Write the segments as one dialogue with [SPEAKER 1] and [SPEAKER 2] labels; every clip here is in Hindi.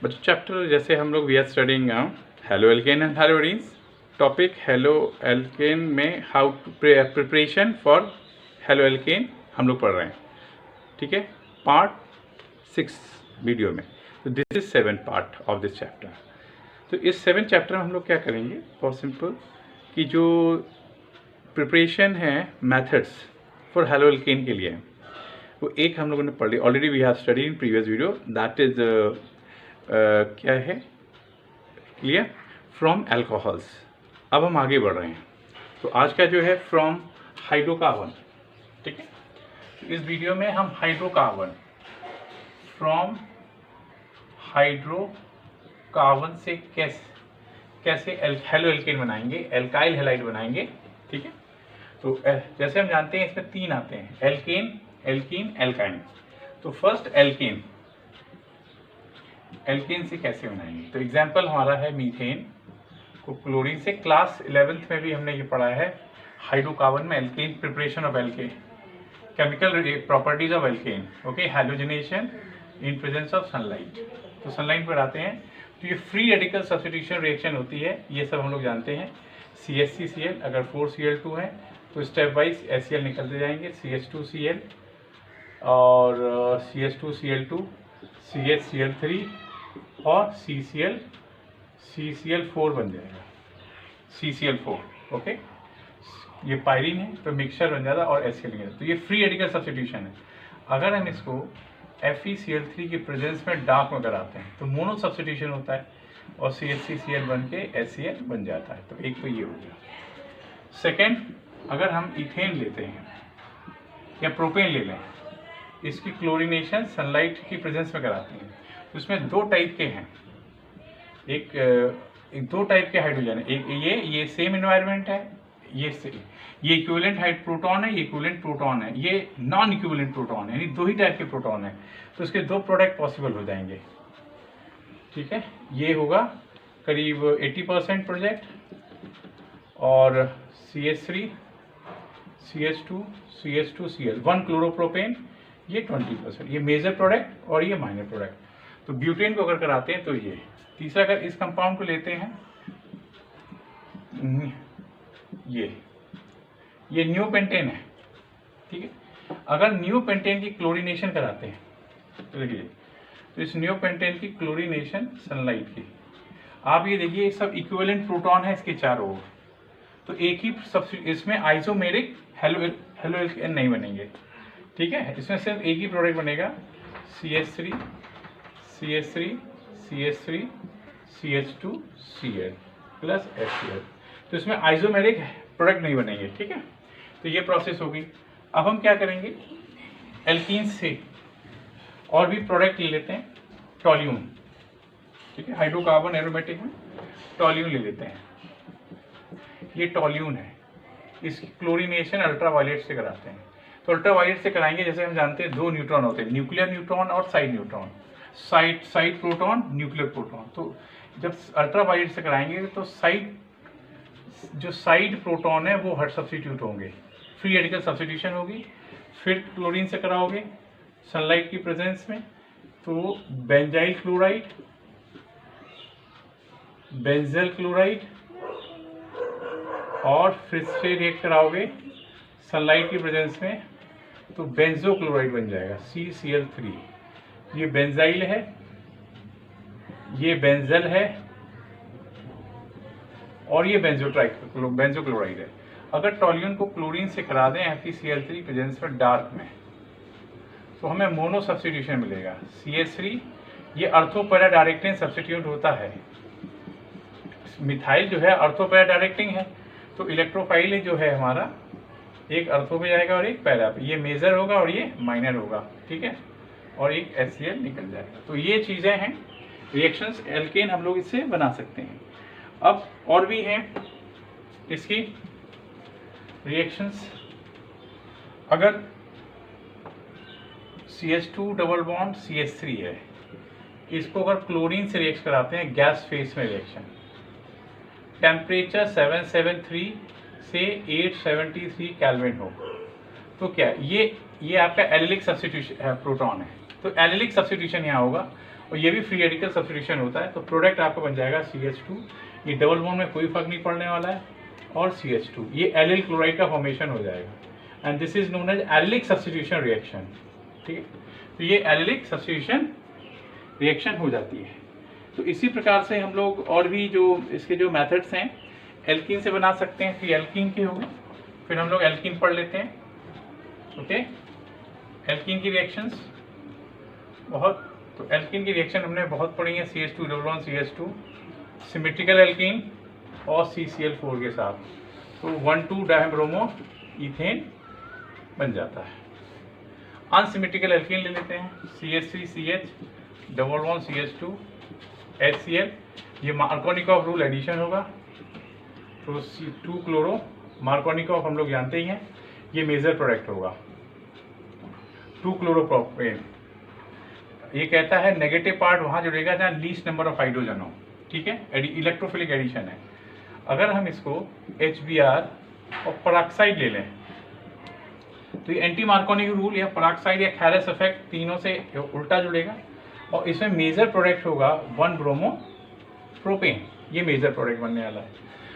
[SPEAKER 1] बच्चों चैप्टर जैसे हम लोग we are studying halo alkane and halodienes. Topic halo alkane में how to preparation for halo alkane हम लोग पढ़ रहे हैं, ठीक है, पार्ट 6 वीडियो में। तो this is 7 part of this chapter. तो इस 7 चैप्टर में हम लोग क्या करेंगे, बहुत सिंपल, कि जो प्रिपरेशन है मेथड्स फॉर हेलो एल्केन के लिए वो एक हम लोगों ने पढ़ ली already. We have study in previous video, that is क्या है, क्लियर, फ्रॉम एल्कोहल्स। अब हम आगे बढ़ रहे हैं, तो आज का जो है फ्रॉम हाइड्रोकार्बन, ठीक है। इस वीडियो में हम हाइड्रोकार्बन, फ्रॉम हाइड्रोकार्बन से कैसे हेलो एल्केन बनाएंगे, एल्काइल हैलाइड बनाएंगे, ठीक है। तो जैसे हम जानते हैं इसमें 3 आते हैं, एल्केन, एल्कीन, एल्काइन। तो फर्स्ट एल्केन, एल्केन से कैसे बनाएंगे, तो एग्जांपल हमारा है मीथेन को क्लोरीन से। क्लास 11th में भी हमने ये पढ़ा है हाइड्रोकार्बन में alkane, preparation of alkane, chemical properties of alkane, okay, halogenation in presence of sunlight. तो सनलाइट पर आते हैं तो ये फ्री रेडिकल सब्स्टिट्यूशन रिएक्शन होती है, ये सब हम लोग जानते हैं। CH3Cl, अगर 4Cl2 है तो स्टेप वाइज HCl निकलते जाएंगे, CH2Cl और CH2Cl2, CHCl3 और CCl4 बन जाएगा, CCl4, ओके। ये पायरीन है तो मिक्सचर बन जाता और HCl निकलता। तो ये फ्री रेडिकल सब्स्टिट्यूशन है। अगर हम इसको FeCl3 की प्रेजेंस में डार्क में कराते हैं तो मोनो सब्स्टिट्यूशन होता है और CH3Cl बन के HCl बन जाता है। तो एक तो ये हो गया। सेकेंड, अगर हम इथेन लेते हैं या प्रोपेन ले लें, इसकी क्लोरीनेशन सनलाइट की प्रेजेंस में कराते हैं तो इसमें 2 टाइप के हैं, एक 2 टाइप के हाइड्रोजन है। एक ये सेम एनवायरनमेंट है, ये इक्विवेलेंट हाइड प्रोटॉन है, ये इक्विवेलेंट प्रोटॉन है, ये नॉन इक्विवेलेंट प्रोटॉन है, यानी 2 ही टाइप के प्रोटॉन है। तो इसके 2 प्रोडक्ट पॉसिबल हो जाएंगे, ठीक है। ये होगा करीब 80% प्रोजेक्ट और CH3, CH2, CH2Cl, 1 क्लोरोप्रोपेन, ये 20%, ये मेजर प्रोडक्ट और ये माइनर प्रोडक्ट। तो ब्यूटेन को अगर कराते हैं तो ये। तीसरा, अगर इस कंपाउंड को लेते हैं, ये न्यूपेंटेन है, ठीक है। अगर न्यूपेंटेन की क्लोरीनेशन कराते हैं तो देखिए, तो इस न्यूपेंटेन की क्लोरीनेशन सनलाइट की, आप ये देखिए सब इक्विवेलेंट प्रोटॉन है इसके चारों ओर, तो एक ही इसमें आइसोमेरिक हेलो एल्केन नहीं बनेंगे, ठीक है। इसमें सिर्फ एक ही प्रोडक्ट बनेगा, CH3, CH3, CH3, CH2Cl plus HCl। तो इसमें आइसोमेरिक प्रोडक्ट नहीं बनेंगे, ठीक है। तो ये प्रोसेस होगी। अब हम क्या करेंगे, एल्कीन से और भी प्रोडक्ट ले लेते हैं, टॉल्यून, ठीक है। हाइड्रोकार्बन एरोमेटिक में टॉल्यून ले लेते हैं, ये टॉल्यून है। इसकी क्लोरीनेशन अल्ट्रावायलेट से कराते हैं। तो अल्ट्रावायलेट से कराएंगे, जैसे हम जानते हैं 2 न्यूट्रॉन होते हैं, न्यूक्लियर न्यूट्रॉन और side neutron, side proton, nuclear proton. तो जब अल्ट्रावायलेट से कराएंगे तो जो साइड प्रोटॉन है वो हट सब्स्टिट्यूट होंगे, फ्री रेडिकल सब्स्टिट्यूशन होगी। फिर क्लोरीन से कराओगे सनलाइट की प्रेजेंस में तो बेंजाइल क्लोराइड, बेंजल क्लोराइड, और फिर से रिएक्ट कराओगे सनलाइट की प्रेजेंस में तो बेंजो क्लोराइड बन जाएगा, CCl3। ये बेंजाइल है, ये बेंजल है और ये बेंजो क्लोराइड है। अगर टॉल्यून को क्लोरीन से करा दें FeCl3 प्रेजेंस में डार्क में तो हमें मोनो सब्स्टिट्यूशन मिलेगा, CH3, ये अर्थोपैरा डायरेक्टिंग सब्स्टिट्यूट होता है। मिथाइल जो है अर्थोपैरा डायरेक्टिंग है, तो इलेक्ट्रोफाइल जो है हमारा एक अर्थो पे जाएगा और एक पैरा पे, ये मेजर होगा और ये माइनर होगा, ठीक है, और एक HCl निकल जाएगा। तो ये चीज़ें हैं, रिएक्शंस एल्केन हम लोग इससे बना सकते हैं। अब और भी हैं इसकी रिएक्शंस। अगर CH2 डबल बॉन्ड CH3 है, इसको अगर क्लोरीन से रिएक्ट कराते हैं गैस फेस में रिएक्शन, टेम्परेचर 773 से 873 केल्विन हो, तो क्या ये आपका एलिलिक सब्स्टिट्यूशन है, प्रोटॉन है, तो एलिलिक सब्स्टिट्यूशन यहाँ होगा और ये भी फ्री रेडिकल सब्स्टिट्यूशन होता है। तो प्रोडक्ट आपका बन जाएगा CH2, ये डबल बॉन्ड में कोई फर्क नहीं पड़ने वाला है, और CH2, ये एलिल क्लोराइड का फॉर्मेशन हो जाएगा and this is known as allylic substitution reaction. ठीक है, तो ये एलिलिक सब्स्टिट्यूशन रिएक्शन हो जाती है। तो इसी प्रकार से हम लोग और भी जो इसके जो मेथड्स हैं एल्कीन से बना सकते हैं। फिर एल्कीन के हो गए, फिर हम लोग एल्कीन पढ़ लेते हैं। ओके, एल्कीन की रिएक्शंस बहुत, तो एल्कीन की रिएक्शन हमने बहुत पढ़ी है, CH2 double bond CH2, symmetrical alkene और CCl4 के साथ, तो 1,2 डायब्रोमो इथेन बन जाता है। अनसिमेट्रिकल एल्कीन ले लेते हैं, CH3CH double bond CH2 HCl, ये मार्कोनिकॉफ रूल एडिशन होगा, तो 2 क्लोरो, मार्कोनिकॉफ हम लोग जानते ही हैं, ये मेजर प्रोडक्ट होगा। 2 क्लोरोप्रोपेन, ये कहता है नेगेटिव पार्ट वहाँ जुड़ेगा जहाँ लीस्ट नंबर ऑफ हाइड्रोजन हो। ठीक है, इलेक्ट्रोफिलिक एडिशन है। अगर हम इसको HBr और पराक्साइड ले लें तो ये एंटी मार्कोनिक रूल या पराक्साइड या खैरस इफेक्ट तीनों से उल्टा जुड़ेगा और इसमें मेजर प्रोडक्ट होगा 1 ब्रोमो प्रोपेन, ये मेजर प्रोडक्ट बनने वाला है।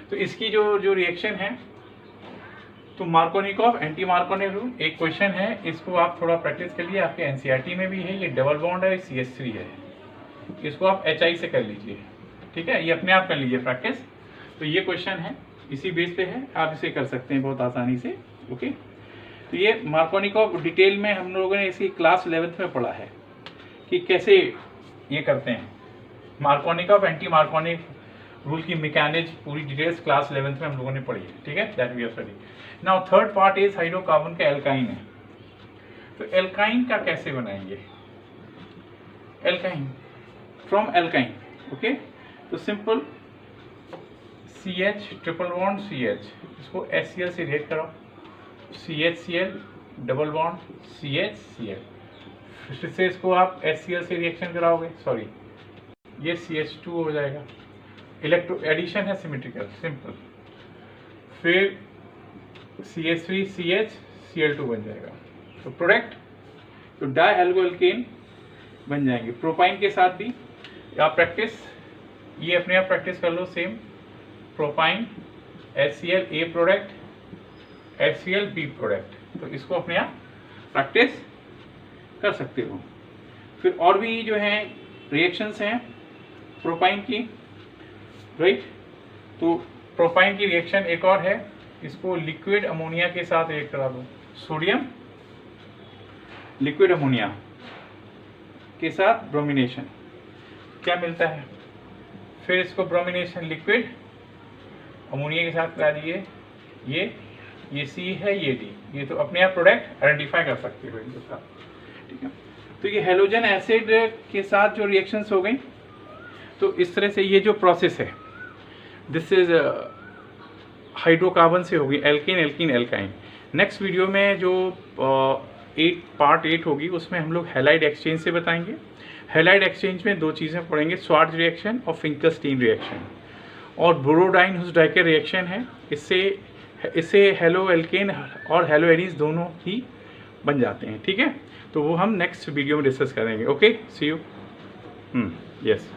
[SPEAKER 1] तो इसकी जो रिएक्शन है, तो मार्कोनिकॉफ एंटी मार्कोनिक रूल एक क्वेश्चन है, इसको आप थोड़ा प्रैक्टिस कर लिए, आपके NCERT में भी है। ये डबल बॉन्ड है, CH3 है, इसको आप HI से कर लीजिए। ठीक है, ये अपने आप कर लीजिए प्रैक्टिस। तो ये क्वेश्चन है, इसी बेस पे है, आप इसे कर सकते हैं बहुत आसानी से। ओके, तो ये मार्कोनिकॉफ डिटेल में हम लोगों ने इसकी क्लास 11th में पढ़ा है कि कैसे ये करते हैं। मार्कोनिकॉफ एंटी मार्कोनिक रूल की मैकेनिज्म पूरी डिटेल्स क्लास 11th में हम लोगों ने पढ़ी है। ठीक है, that we have study. Now third part is hydrocarbon का एल्काइन है। तो एल्काइन का कैसे बनाएंगे, एल्काइन फ्रॉम एल्काइन। ओके, तो simple CH triple bond CH, इसको HCl से रिएक्ट कराओ, CHCl डबल बॉन्ड CHCl, फिर से इसको आप HCl से रिएक्शन कराओगे, सॉरी ये CH2 हो जाएगा, इलेक्ट्रो एडिशन है सिमेट्रिकल, सिंपल, फिर CH3CH Cl2 बन जाएगा। तो प्रोडक्ट, तो डायएल्कोएल्केन बन जाएंगे। प्रोपाइन के साथ भी आप प्रैक्टिस, ये अपने आप प्रैक्टिस कर लो, same propyne HCl A product HCl B product, तो इसको अपने आप प्रैक्टिस कर सकते हो। फिर और भी जो हैं रिएक्शंस हैं प्रोपाइन की, राइट। तो प्रोपाइन की रिएक्शन एक और है, इसको लिक्विड अमोनिया के साथ रिएक्ट करा दो, सोडियम लिक्विड अमोनिया के साथ ब्रोमिनेशन, क्या मिलता है, फिर इसको ब्रोमिनेशन लिक्विड अमोनिया के साथ करा दिए, ये C है, ये D, ये तो अपने आप प्रोडक्ट आइडेंटिफाई कर सकते हो इनके साथ। ठीक है, तो ये हेलोजन एसिड के साथ जो रिएक्शंस हो गई, तो इस तरह से ये जो प्रोसेस है, दिस इज हाइड्रोकार्बन से होगी alkane alkene alkyne. Next video में जो पार्ट 8 होगी उसमें हम लोग हैलाइड एक्सचेंज से बताएंगे। हैलाइड एक्सचेंज में 2 चीज़ें पढ़ेंगे, स्वार्ट्ज रिएक्शन और फिंकरस्टीन रिएक्शन, और बोरोडाइन हुसडाइकर रिएक्शन है, इससे हेलो एल्केन और हेलो एडीज दोनों ही बन जाते हैं। ठीक है, तो वो हम नेक्स्ट वीडियो में डिस्कस करेंगे। Okay, see you. यस।